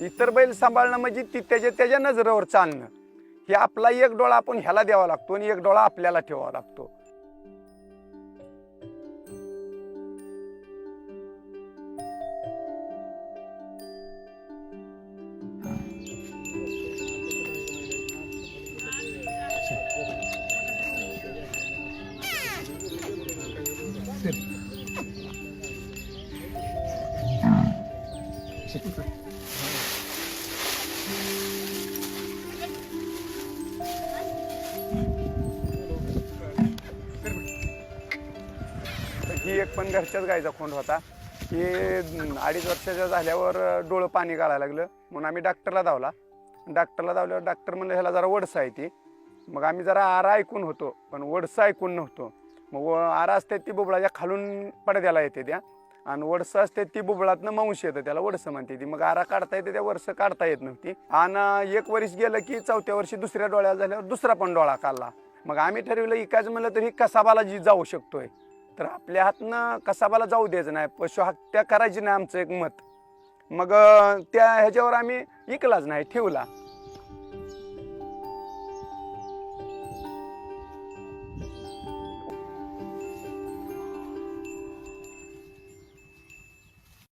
इतर बैल सांभाळणं म्हणजे ती त्याच्या नजरेवर चालणं. हे आपला एक डोळा आपण ह्याला द्यावा लागतो आणि एक डोळा आपल्याला ठेवावा लागतो. ही एक पण घरच्याच गायचा खोंड होता. ही 2.5 वर्षाच्या झाल्यावर डोळं पाणी गाळायला लागलं म्हणून आम्ही डॉक्टरला धावल्यावर डॉक्टर म्हणलं ह्याला जरा वडसं आहे ती. मग आम्ही जरा आरा ऐकून होतो पण वडसं ऐकून नव्हतो. मग आरा असते ती बुबळाच्या खालून पडद्याला येते त्या आणि वडसं असते ती बुबळातनं मांस येतं त्याला वडसं म्हणते ती. मग आरा काढता येते त्या वरसं काढता येत नव्हती. आणि 1 वर्ष गेलं की 4थ्या वर्षी दुसऱ्या डोळ्याला झाल्यावर दुसरा पण डोळा काढला. मग आम्ही ठरवलं इकायचं म्हणलं तर ही कसाबाला जी जाऊ शकतोय तर आपल्या हातनं कसाबाला जाऊ द्यायचं नाही, पशु हत्या करायची नाही आमचं एक मत. मग त्या ह्याच्यावर आम्ही इकलाच नाही, ठेवला.